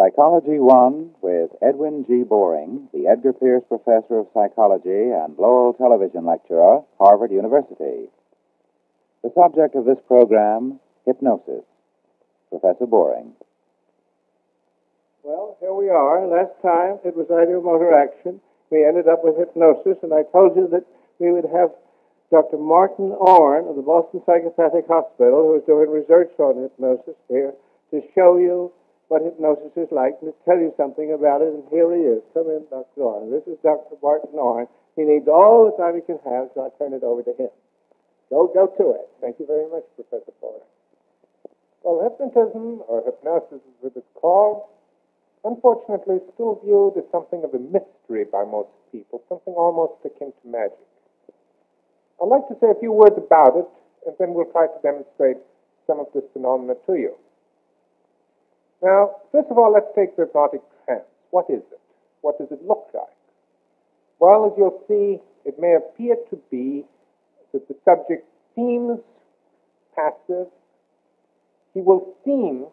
Psychology 1 with Edwin G. Boring, the Edgar Pierce Professor of Psychology and Lowell Television Lecturer, Harvard University. The subject of this program, hypnosis. Professor Boring. Well, here we are. Last time it was ideomotor action. We ended up with hypnosis, and I told you that we would have Dr. Martin Orne of the Boston Psychopathic Hospital, who is doing research on hypnosis here, to show you what hypnosis is like and to tell you something about it. And here he is. Come in, Dr. Orne. This is Dr. Martin Orne. He needs all the time he can have, so I turn it over to him. Go to it. Thank you very much, Professor Boring. Well, hypnotism, or hypnosis as it's called, unfortunately, is still viewed as something of a mystery by most people, something almost akin to magic. I'd like to say a few words about it, and then we'll try to demonstrate some of this phenomena to you. Now, first of all, let's take the hypnotic trance. What is it? What does it look like? Well, as you'll see, it may appear to be that the subject seems passive. He will seem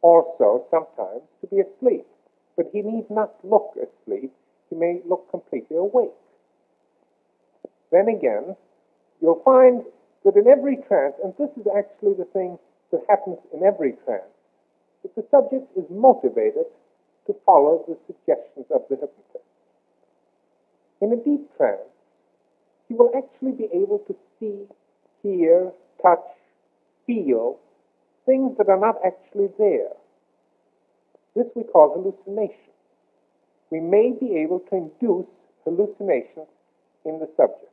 also sometimes to be asleep, but he need not look asleep. He may look completely awake. Then again, you'll find that in every trance, and this is actually the thing that happens in every trance, that the subject is motivated to follow the suggestions of the hypnotist. In a deep trance, he will actually be able to see, hear, touch, feel things that are not actually there. This we call hallucination. We may be able to induce hallucinations in the subject.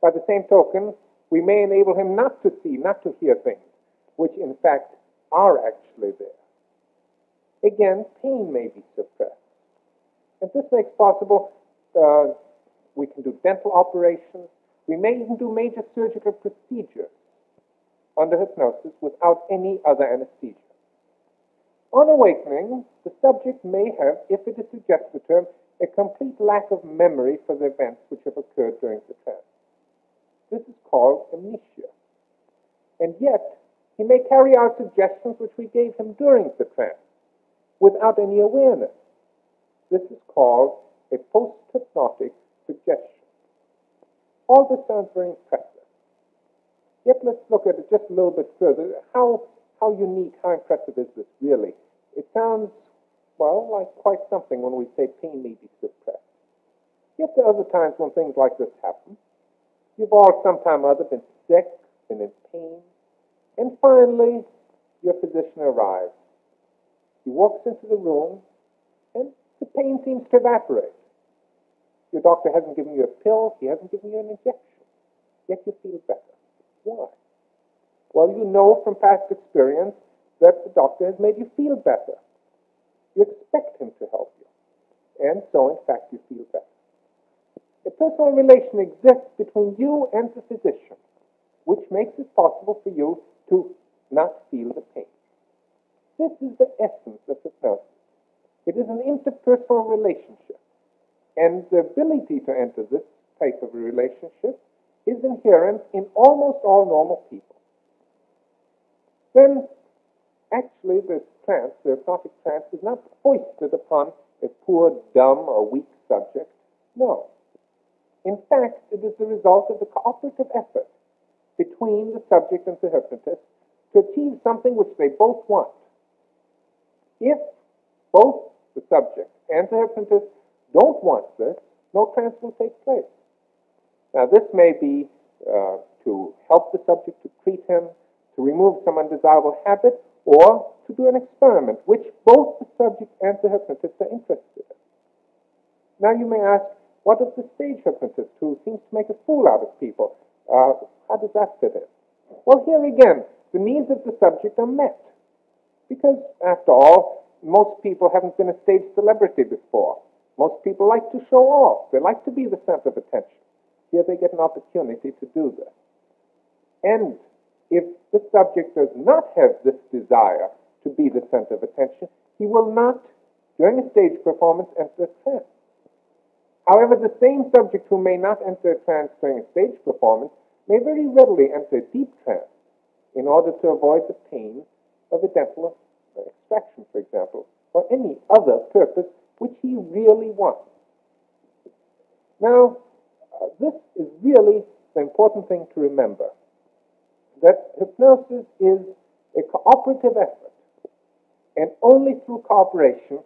By the same token, we may enable him not to see, not to hear things, which in fact are actually there. Again, pain may be suppressed. And this makes possible, we can do dental operations. We may even do major surgical procedures under hypnosis without any other anesthesia. On awakening, the subject may have, if it is to suggest the term, a complete lack of memory for the events which have occurred during the trance. This is called amnesia. And yet, he may carry out suggestions which we gave him during the trance without any awareness. This is called a post-hypnotic suggestion. All this sounds very impressive. Yet let's look at it just a little bit further. How unique, how impressive is this really? It sounds, well, like quite something when we say pain may be suppressed. Yet there are other times when things like this happen. You've all sometime or other been sick, been in pain, and finally your physician arrives. He walks into the room, and the pain seems to evaporate. Your doctor hasn't given you a pill, he hasn't given you an injection, yet you feel better. Why? Well, you know from past experience that the doctor has made you feel better. You expect him to help you. And so, in fact, you feel better. A personal relation exists between you and the physician, which makes it possible for you to not feel the pain. This is the essence of hypnosis. It is an interpersonal relationship. And the ability to enter this type of a relationship is inherent in almost all normal people. Then, actually, this trance, the hypnotic trance, is not foisted upon a poor, dumb, or weak subject. No. In fact, it is the result of the cooperative effort between the subject and the hypnotist to achieve something which they both want. If both the subject and the hypnotist don't want this, no trance will take place. Now, this may be to help the subject to treat him, to remove some undesirable habit, or to do an experiment, which both the subject and the hypnotist are interested in. Now, you may ask, what of the stage hypnotist who seems to make a fool out of people? How does that fit in? Well, here again, the needs of the subject are met. Because, after all, most people haven't been a stage celebrity before. Most people like to show off. They like to be the center of attention. Here they get an opportunity to do this. And if the subject does not have this desire to be the center of attention, he will not, during a stage performance, enter a trance. However, the same subject who may not enter a trance during a stage performance may very readily enter a deep trance in order to avoid the pain of a dental extraction, for example, or any other purpose which he really wants. Now, this is really the important thing to remember, that hypnosis is a cooperative effort, and only through cooperation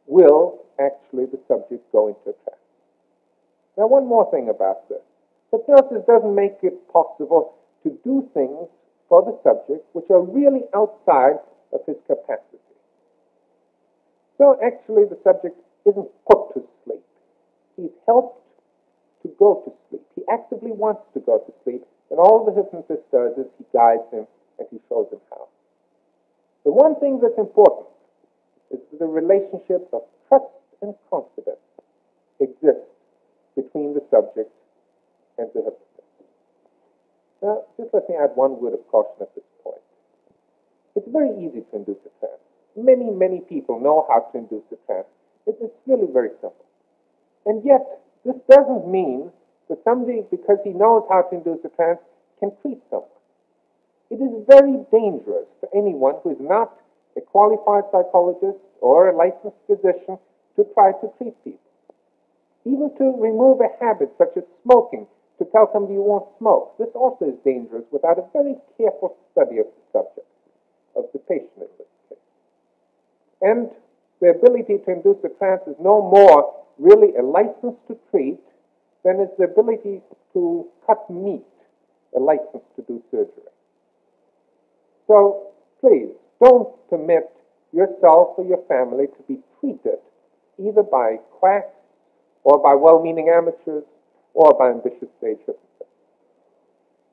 will actually the subject go into a trance. Now, one more thing about this. Hypnosis doesn't make it possible to do things for the subject which are really outside of his capacity. So actually the subject isn't put to sleep. He's helped to go to sleep. He actively wants to go to sleep, and all the hypnotist does is he guides him and he shows him how. The one thing that's important is that the relationship of trust and confidence exists between the subject and the hypnotist. Now, just let me add one word of caution at this point. It's very easy to induce a trance. Many people know how to induce a trance. It's really very simple. And yet, this doesn't mean that somebody, because he knows how to induce a trance, can treat someone. It is very dangerous for anyone who is not a qualified psychologist or a licensed physician to try to treat people. Even to remove a habit such as smoking, to tell somebody you won't smoke. This also is dangerous without a very careful study of the subject, of the patient in this case. And the ability to induce a trance is no more really a license to treat than is the ability to cut meat, a license to do surgery. So please, don't permit yourself or your family to be treated either by quacks or by well-meaning amateurs or by ambitious stage hypnotists.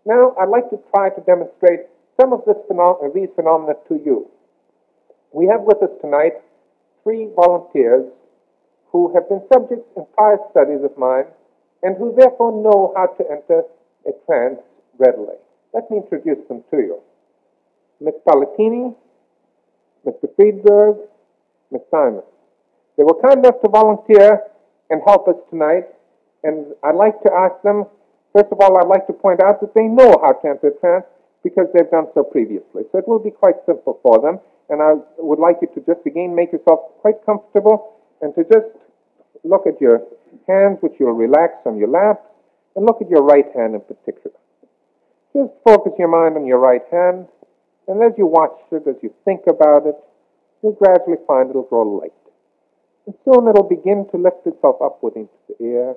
Now, I'd like to try to demonstrate some of these phenomena to you. We have with us tonight 3 volunteers who have been subjects in prior studies of mine and who therefore know how to enter a trance readily. Let me introduce them to you. Ms. Palatini, Mr. Friedberg, Ms. Simon. They were kind enough to volunteer and help us tonight, and I'd like to ask them, first of all, I'd like to point out that they know how to enter a trance because they've done so previously. So it will be quite simple for them, and I would like you to just again make yourself quite comfortable and to just look at your hands, which you'll relax on your lap, and look at your right hand in particular. Just focus your mind on your right hand, and as you watch it, as you think about it, you'll gradually find it'll grow light. And soon it'll begin to lift itself upward into the air,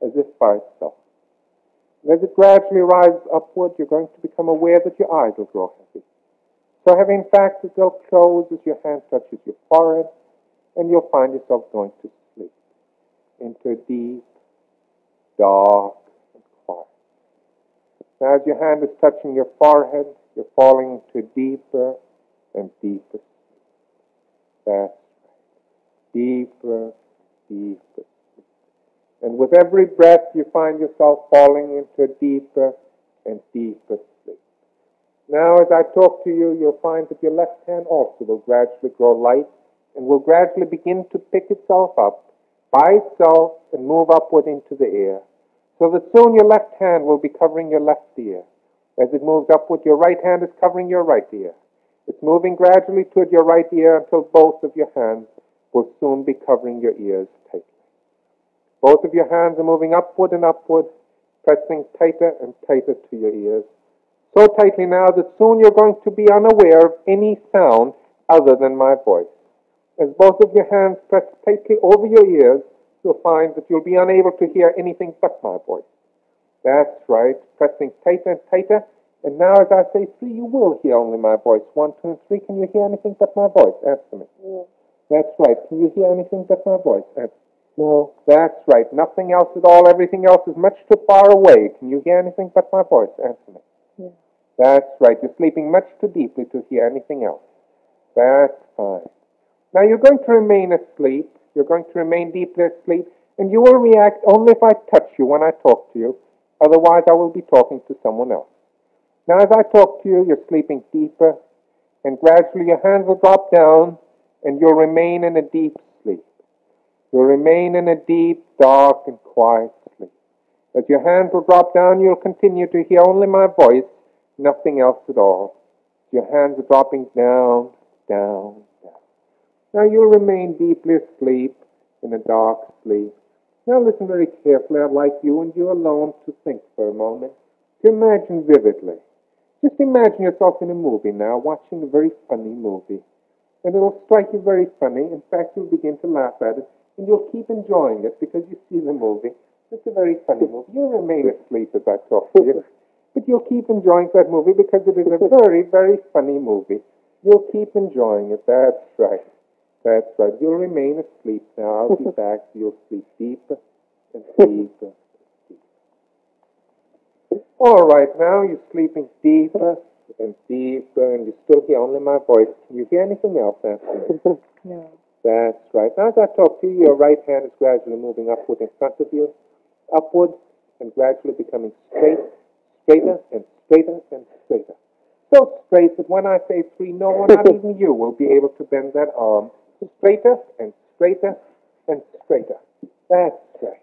as if by itself. And as it gradually rises upward, you're going to become aware that your eyes will grow heavy. So heavy, in fact, that they'll close as your hand touches your forehead, and you'll find yourself going to sleep into a deep, dark, and quiet. Now, as your hand is touching your forehead, you're falling into deeper and deeper sleep. That's right. Deeper, deeper sleep. And with every breath, you find yourself falling into a deeper and deeper sleep. Now, as I talk to you, you'll find that your left hand also will gradually grow light and will gradually begin to pick itself up by itself and move upward into the air, so that soon your left hand will be covering your left ear. As it moves upward, your right hand is covering your right ear. It's moving gradually toward your right ear until both of your hands will soon be covering your ears tightly. Both of your hands are moving upward and upward, pressing tighter and tighter to your ears, so tightly now that soon you're going to be unaware of any sound other than my voice. As both of your hands press tightly over your ears, you'll find that you'll be unable to hear anything but my voice. That's right, pressing tighter and tighter. And now as I say 3, you will hear only my voice. 1, 2, and 3. Can you hear anything but my voice? Answer me. Yeah. That's right. Can you hear anything but my voice? Answer. No. That's right. Nothing else at all. Everything else is much too far away. Can you hear anything but my voice? Answer me. Yeah. That's right. You're sleeping much too deeply to hear anything else. That's fine. Now you're going to remain asleep. You're going to remain deeply asleep, and you will react only if I touch you when I talk to you. Otherwise, I will be talking to someone else. Now, as I talk to you, you're sleeping deeper, and gradually your hands will drop down, and you'll remain in a deep sleep. You'll remain in a deep, dark, and quiet sleep. As your hands will drop down, you'll continue to hear only my voice, nothing else at all. Your hands are dropping down, down, down. Now you'll remain deeply asleep in a dark sleep. Now listen very carefully. I'd like you and you alone to think for a moment, to imagine vividly. Just imagine yourself in a movie now, watching a very funny movie. And it'll strike you very funny. In fact, you'll begin to laugh at it, and you'll keep enjoying it because you see the movie. It's a very funny movie. You'll remain asleep as I talk to you, but you'll keep enjoying that movie because it is a very, very funny movie. You'll keep enjoying it. That's right. That's right. You'll remain asleep now. I'll be back. You'll sleep deeper and deeper. All right, now you're sleeping deeper and deeper, and you still hear only my voice. Can you hear anything else after me? No. That's right. Now as I talk to you, your right hand is gradually moving upward in front of you, upward, and gradually becoming straight, straighter, and straighter, and straighter. So straight that when I say 3, no one, not even you, will be able to bend that arm. Straighter, and straighter, and straighter. That's right.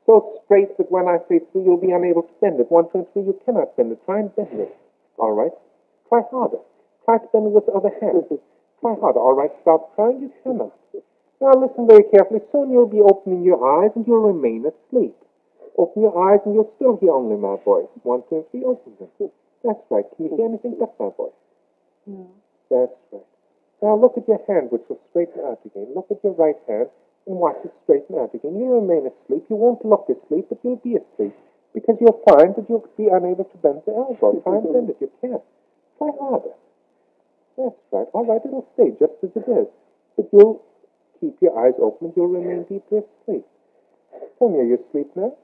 So straight that when I say 3, you'll be unable to bend it. 1, 2, and 3, you cannot bend it. Try and bend it. All right? Try harder. Try to bend it with the other hand. Try harder. All right? Stop trying. You cannot. Now listen very carefully. Soon you'll be opening your eyes and you'll remain asleep. Open your eyes and you'll still hear only my voice. 1, 2, and 3, open them. That's right. Can you hear anything but my voice? No. That's right. Now look at your hand, which will straighten out again. Look at your right hand and watch it straighten out again. You'll remain asleep. You won't look asleep, but you'll be asleep because you'll find that you'll be unable to bend the elbow. Try and bend it. You can't. Try harder. That's right. All right, it'll stay just as it is. But you'll keep your eyes open and you'll remain deeply asleep. Tell me, are you asleep now?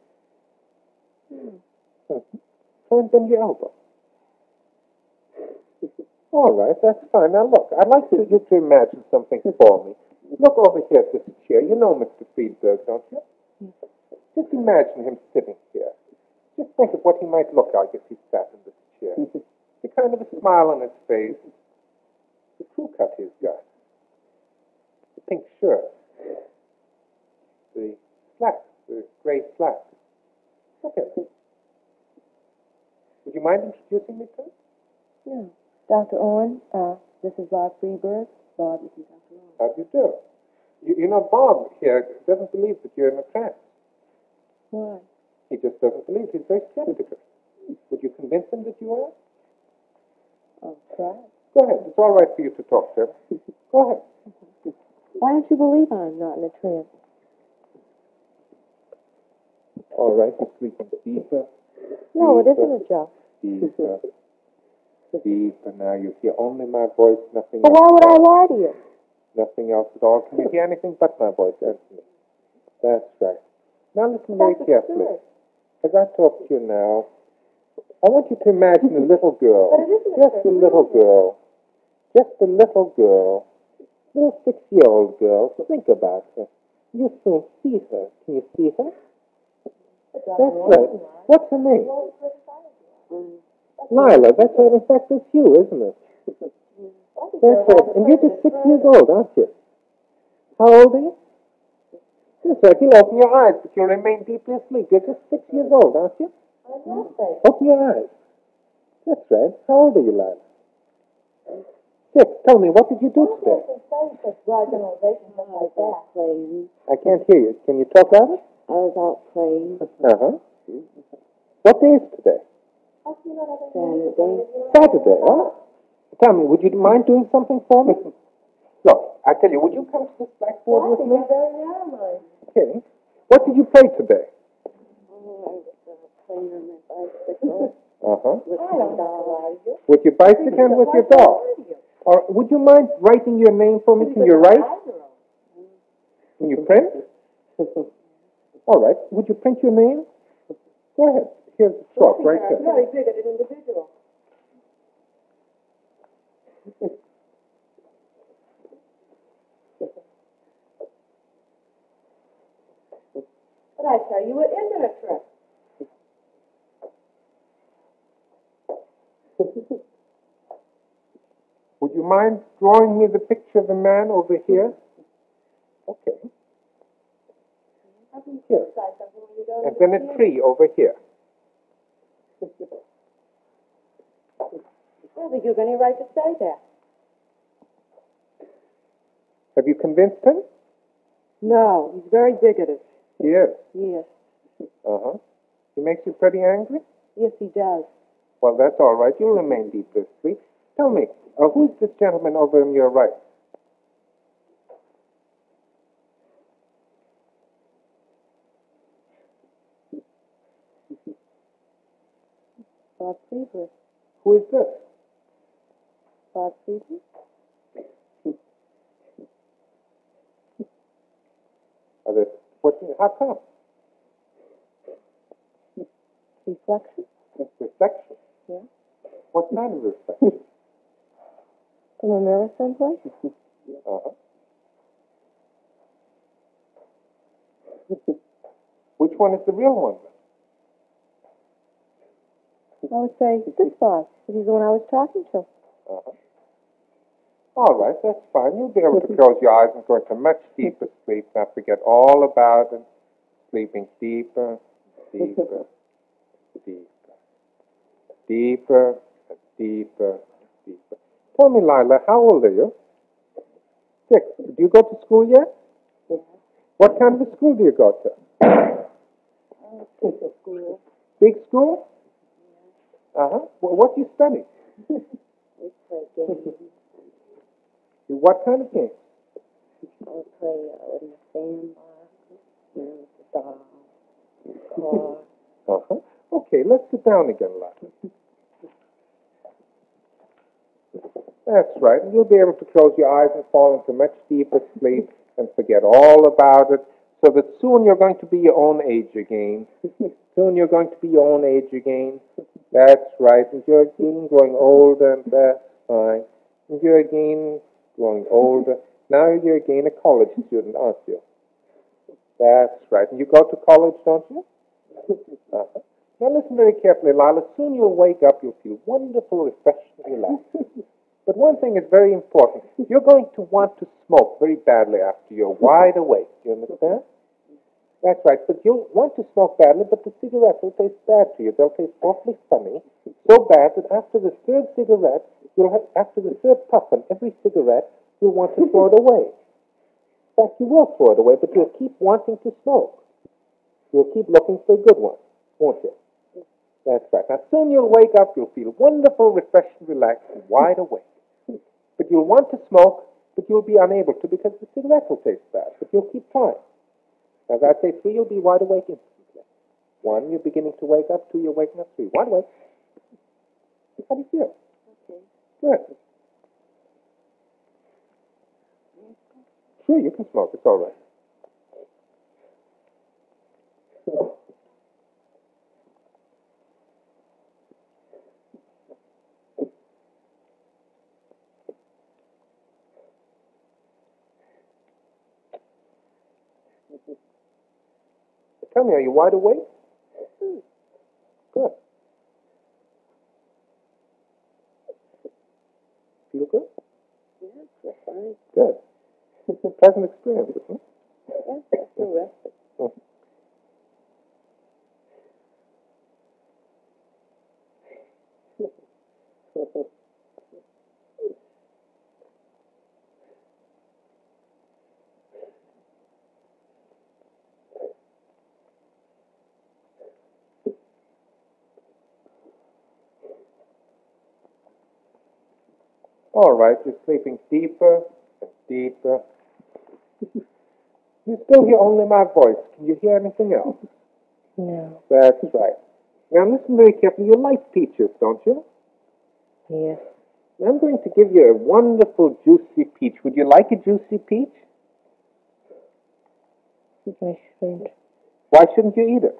Try and bend your elbow. All right, that's fine. Now look, I'd like you to imagine something for me. Look over here at this chair. You know Mr. Friedberg, don't you? Just imagine him sitting here. Just think of what he might look like if he sat in this chair. The kind of a smile on his face. The crew cut he's got. The pink shirt. The slacks, the gray slacks. Look at him. Would you mind introducing me to him? No. Dr. Orne, this is Bob Friedberg. Bob, this is Dr. Orne. How do you do? You know, Bob here doesn't believe that you're in a trance. Why? He just doesn't believe. He's very skeptical. Would you convince him that you are? I'll try. Go ahead. It's all right for you to talk to him. Go ahead. Why don't you believe I'm not in a trance? All right. You're sleeping deeper. No, it deeper, isn't a joke. Deeper. Deeper. Now you hear only my voice, nothing But else. why would I lie to you? Nothing else at all. Can you hear anything but my voice, Anthony? That's right. Now listen very carefully. As I talk to you now, I want you to imagine a little girl. But it isn't Just a little girl. Just a little girl. Little 6-year-old girl. Think about her. You soon see her. Can you see her? That's right. What's her name? Lila. That's right. In fact, it's you, isn't it? That's right. And you're just 6 years old, aren't you? How old are you? That's right. You'll open your eyes, but you'll remain deeply asleep. You're just 6 years old, aren't you? Open your eyes. That's right. How old are you, Lila? 6. Tell me, what did you do today? I can't hear you. Can you talk louder? I was out playing. Uh-huh. What day is today? Saturday. Saturday, huh? Tell me, would you mind doing something for me? Look, I tell you, would you come to this blackboard with me? Okay. What did you play today? Oh, I was playing on my bicycle. Uh-huh. With my doll. With your bicycle and with your doll. Or would you mind writing your name for me? Can you write? Can you print? All right. Would you print your name? Go ahead. Here's the chalk right there. Very big at an individual. But I tell you, it isn't a trick. Would you mind drawing me the picture of the man over here? Okay. Here. And then a tree over here. I think you're going to write to say that. Have you convinced him? No, he's very bigoted. He is. Yes. Uh-huh. He makes you pretty angry? Yes, he does. Well, that's all right. You'll remain deeply asleep. Tell me, who's this gentleman over on your right? Bob Friedrich. Who is this? Bob Friedrich? How come? Reflection? Reflection? Yeah. What kind of reflection? From a mirror someplace? Uh-huh. Which one is the real one? I would say this Bob, because he's the one I was talking to. Uh-huh. All right, that's fine. You'll be able to close your eyes and go into much deeper sleep. Now forget all about it. Sleeping deeper, deeper, deeper, deeper, and deeper, deeper. Tell me, Lila, how old are you? 6. Do you go to school yet? Yeah. What kind of a school do you go to? Big school. Big school? Uh-huh. Well, what do you study? We play games. What kind of games? I play with the sandbox, with the doll, car. Uh-huh. Okay, let's sit down again, Lila. That's right. And you'll be able to close your eyes and fall into much deeper sleep and forget all about it, so that soon you're going to be your own age again. Soon you're going to be your own age again. That's right. And you're again growing older, and that's fine. And you're again growing older. Now you're again a college student, aren't you? That's right. And you go to college, don't you? Uh-huh. Now listen very carefully, Lila. Soon you'll wake up, you'll feel wonderful, refreshed, and relaxed. But one thing is very important. You're going to want to smoke very badly after you're wide awake. Do you understand? That's right. But you'll want to smoke badly, but the cigarettes will taste bad to you. They'll taste awfully funny, so bad that after the third cigarette, after the third puff on every cigarette, you'll want to throw it away. In fact, you will throw it away, but you'll keep wanting to smoke. You'll keep looking for a good one, won't you? That's right. Now, soon you'll wake up, you'll feel wonderful, refreshed, and relaxed, and wide awake. But you'll want to smoke, but you'll be unable to because the cigarette will taste bad. But you'll keep trying. As I say, 3, you'll be wide awake instantly. 1, you're beginning to wake up. 2, you're waking up. 3, wide awake. How do you feel? Okay. Good. Sure, you can smoke. It's all right. Tell me, are you wide awake? Good. Feel good? Yes, that's fine. Good. It's a pleasant experience, isn't it? Yes, I feel rested. All right, you're sleeping deeper and deeper. You still hear only my voice. Can you hear anything else? No. That's right. Now listen very carefully. You like peaches, don't you? Yes. I'm going to give you a wonderful, juicy peach. Would you like a juicy peach? I shouldn't. Why shouldn't you eat it?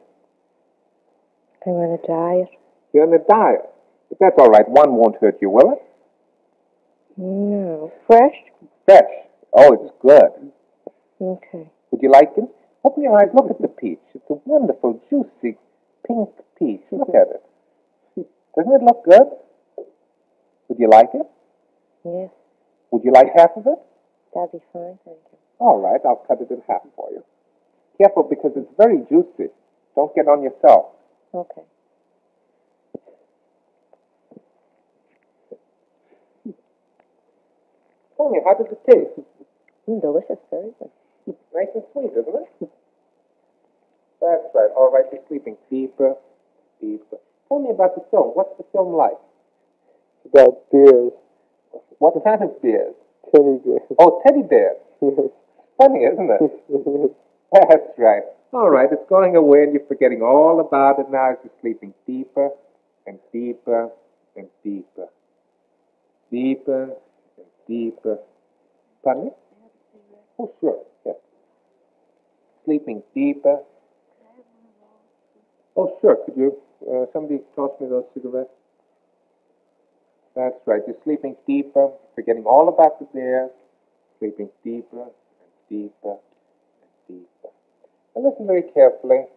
I'm on a diet. You're on a diet. But that's all right. One won't hurt you, will it? No. Fresh? Fresh. Oh, it's good. Okay. Would you like it? Open your eyes. Look at the peach. It's a wonderful, juicy, pink peach. Look at it. Doesn't it look good? Would you like it? Yes. Would you like half of it? That'd be fine, thank you. All right, I'll cut it in half for you. Careful, because it's very juicy. Don't get on yourself. Okay. Tell me, how does it taste? Delicious, very good. Nice and sweet, isn't it? That's right. All right, you're sleeping deeper, deeper. Tell me about the film. What's the film like? About bears. What kind of bears? Teddy bears. Oh, teddy bears. Yes. Funny, isn't it? That's right. All right, it's going away and you're forgetting all about it now as you're sleeping deeper and deeper and deeper. Deeper and deeper. Pardon me? Oh, sure. Yes. Sleeping deeper. Oh, sure. Could you, somebody toss me those cigarettes? That's right. You're sleeping deeper, forgetting all about the bears, sleeping deeper and deeper and deeper. And listen very carefully.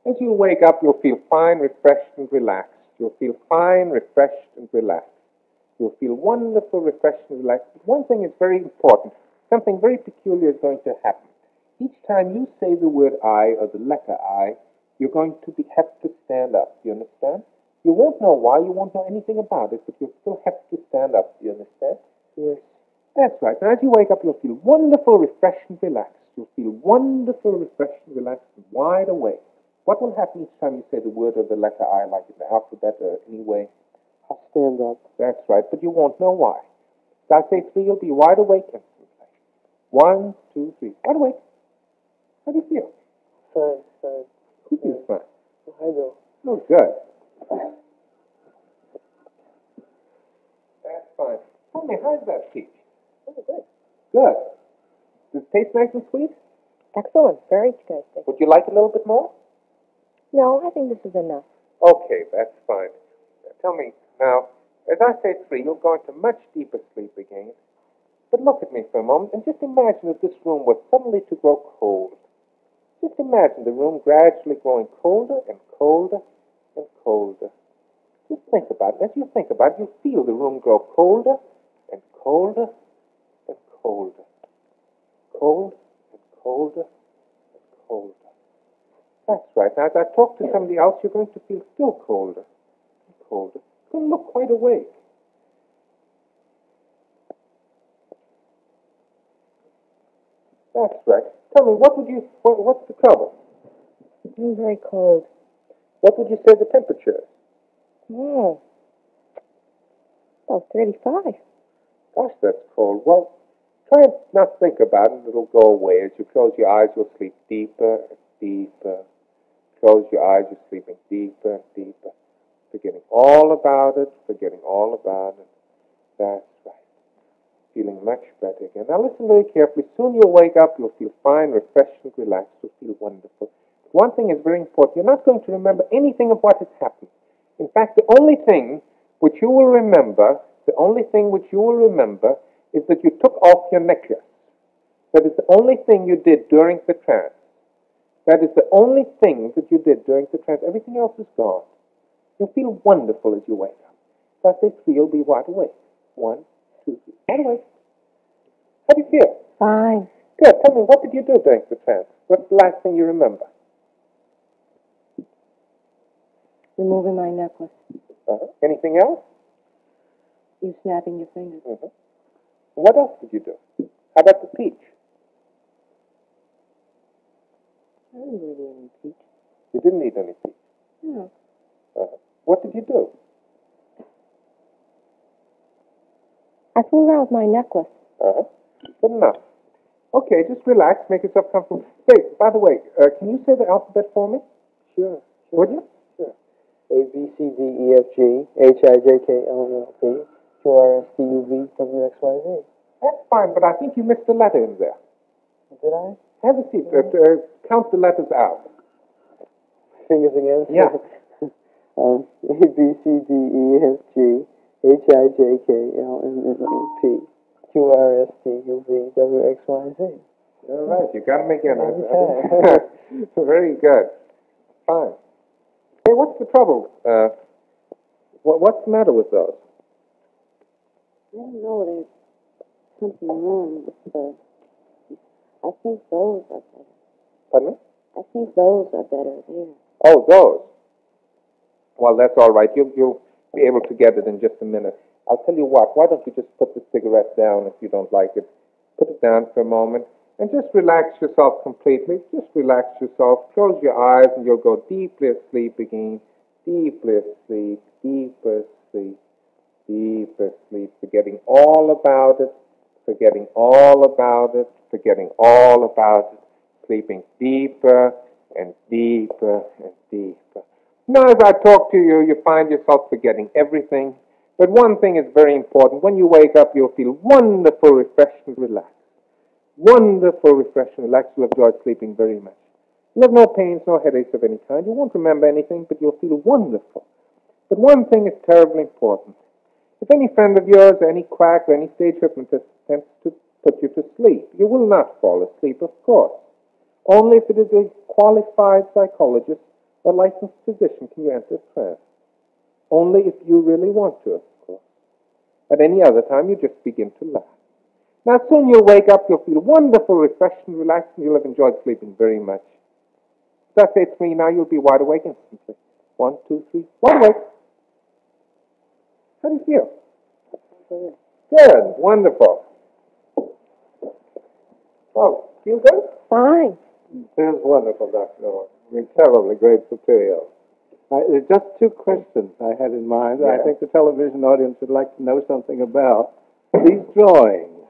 As you wake up, you'll feel fine, refreshed, and relaxed. You'll feel fine, refreshed, and relaxed. You'll feel wonderful, refreshed, and relaxed. But one thing is very important. Something very peculiar is going to happen. Each time you say the word I or the letter I, you're going to have to stand up. Do you understand? You won't know why, you won't know anything about it, but you'll still have to stand up. Do you understand? Yes. That's right. Now, as you wake up, you'll feel wonderful, refreshed, and relaxed. You'll feel wonderful, refreshed, and relaxed, and wide awake. What will happen each time you say the word or the letter I, like in the alphabet or any way? I'll stand up. That's right, but you won't know why. So I say 3, you'll be wide awake instantly. 1, 2, 3. Wide awake. How do you feel? Fine, fine. Who feels fine? I do. Oh, good. That's fine. Tell me, how's that peach? Oh, good. Good. Does it taste nice and sweet? Excellent, very good. Would you like a little bit more? No, I think this is enough. Okay, that's fine. Tell me, now, as I say 3, you'll go into much deeper sleep again. But look at me for a moment and just imagine if this room were suddenly to grow cold. Just imagine the room gradually growing colder and colder and colder. Just think about it. As you think about it, you feel the room grow colder and colder and colder. Cold and colder and colder. That's right. Now, as I talk to somebody else, you're going to feel still colder and colder. You're going to look quite awake. That's right. Tell me, what's the trouble? I'm very cold. What would you say the temperature is? Oh, about 35. Gosh, that's cold. Well, try and not think about it. It'll go away. As you close your eyes, you'll sleep deeper and deeper. Close your eyes, you're sleeping deeper and deeper. Forgetting all about it, forgetting all about it. That's right. Feeling much better again. Now listen very carefully. Soon you'll wake up, you'll feel fine, refreshed, and relaxed. You'll feel wonderful. One thing is very important. You're not going to remember anything of what has happened. In fact, the only thing which you will remember is that you took off your necklace. That is the only thing you did during the trance. That is the only thing that you did during the trance. Everything else is gone. You'll feel wonderful as you wake up. So I say 3, you'll be wide awake. 1, 2, 3. Wide awake. How do you feel? Fine. Good. Tell me, what did you do during the trance? What's the last thing you remember? Removing my necklace. Anything else? You snapping your fingers. Mm-hmm. What else did you do? How about the peach? I didn't really eat any peach. You didn't eat any peach. No. What did you do? I fooled around with my necklace. Good enough. Okay, just relax, make yourself comfortable. Hey, by the way, can you say the alphabet for me? Sure. Would you? Sure. A, B, C, D, E, F, G, H, I, J, K, L, M, N, P, Q, R, S, T, U, V, W, X, Y, Z. That's fine, but I think you missed a letter in there. Did I? Have a seat. Count the letters out. Fingers again? Yeah. A, B, C, D, E, F, G, H, I, J, K, L, M, N, P, Q, R, S, T, U, V, W, X, Y, Z. All right, you got them again. Okay. Very good. Fine. Hey, what's the trouble? What's the matter with those? I don't know. There's something wrong with the... I think those are better. Pardon me? I think those are better there. Oh, those. Well, that's all right. You'll be able to get it in just a minute. I'll tell you what. Why don't you just put the cigarette down if you don't like it? Put it down for a moment and just relax yourself completely. Just relax yourself. Close your eyes and you'll go deeply asleep again. Deeply asleep, deeper asleep, deeper asleep. Forgetting all about it, forgetting all about it, forgetting all about it. Sleeping deeper and deeper and deeper. Now as I talk to you, you find yourself forgetting everything. But one thing is very important. When you wake up, you'll feel wonderful, refreshed, and relaxed. Wonderful, refreshed, and relaxed. You'll enjoy sleeping very much. You'll have no pains, no headaches of any kind. You won't remember anything, but you'll feel wonderful. But one thing is terribly important. If any friend of yours, or any quack, or any stage hypnotist attempts to put you to sleep, you will not fall asleep, of course. Only if it is a qualified psychologist or licensed physician can you enter trance. Only if you really want to, of course. At any other time, you just begin to laugh. Now, soon you'll wake up, you'll feel wonderful, refreshed, and relaxed, and you'll have enjoyed sleeping very much. If I say 3 now, you'll be wide awake instantly. 1, 2, 3, wide awake. How do you feel? Good, wonderful. Oh, feel good? Fine. It is wonderful, Dr. Orne. We're terribly grateful to you. There's just 2 questions I had in mind that I think the television audience would like to know something about. These drawings.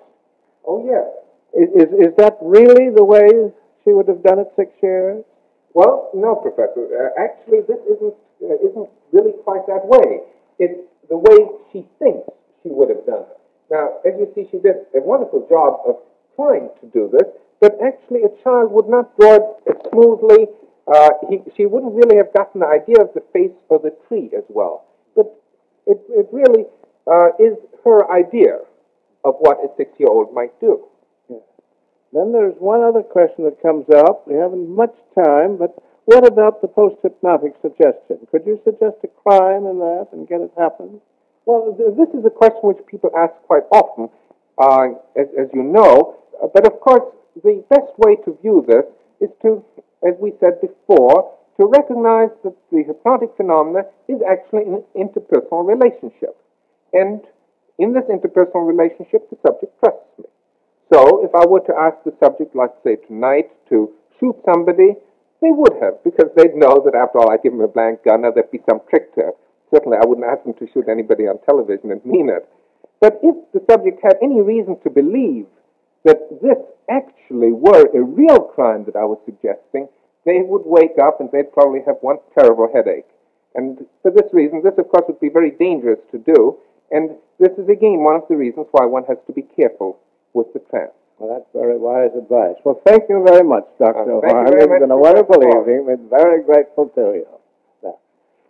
Oh, yes. Is that really the way she would have done it 6 years? Well, no, Professor. Actually, this isn't really quite that way. It's the way she thinks she would have done it. Now, as you see, she did a wonderful job of trying to do this, but actually a child would not draw it as smoothly. She wouldn't really have gotten the idea of the face or the tree as well. But it really is her idea of what a 6-year-old might do. Yeah. Then there's one other question that comes up. We haven't much time, but what about the post-hypnotic suggestion? Could you suggest a crime in that and get it happen? Well, this is a question which people ask quite often, as you know. But of course, the best way to view this is to, as we said before, to recognize that the hypnotic phenomena is actually an interpersonal relationship. And in this interpersonal relationship, the subject trusts me. So if I were to ask the subject, let's say tonight, to shoot somebody, they would have, because they'd know that after all, I'd give them a blank gun, or there'd be some trick to it. Certainly, I wouldn't ask them to shoot anybody on television and mean it. But if the subject had any reason to believe that this actually were a real crime that I was suggesting, they would wake up and they'd probably have one terrible headache. And for this reason, this, of course, would be very dangerous to do. And this is, again, one of the reasons why one has to be careful with the trance. Well, that's very wise advice. Well, thank you very much, Dr. Orne. It's been a wonderful evening. We're very grateful to you.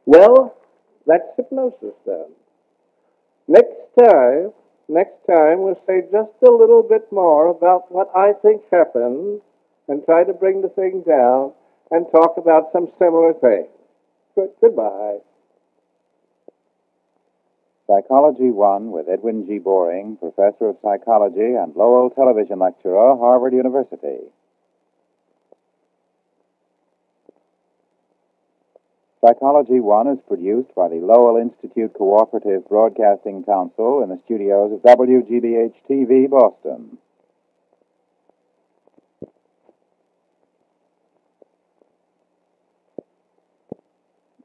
Well, that's hypnosis then. Next time we'll say just a little bit more about what I think happened and try to bring the thing down and talk about some similar things. Goodbye. Psychology 1 with Edwin G. Boring, Professor of Psychology and Lowell Television Lecturer, Harvard University. Psychology 1 is produced by the Lowell Institute Cooperative Broadcasting Council in the studios of WGBH-TV, Boston.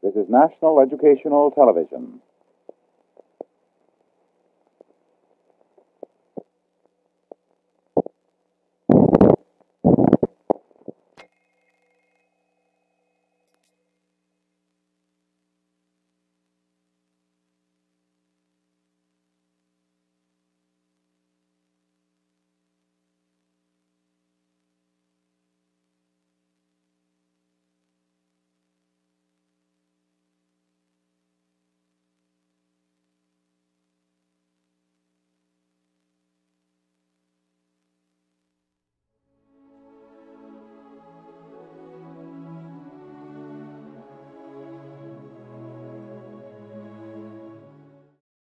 This is National Educational Television.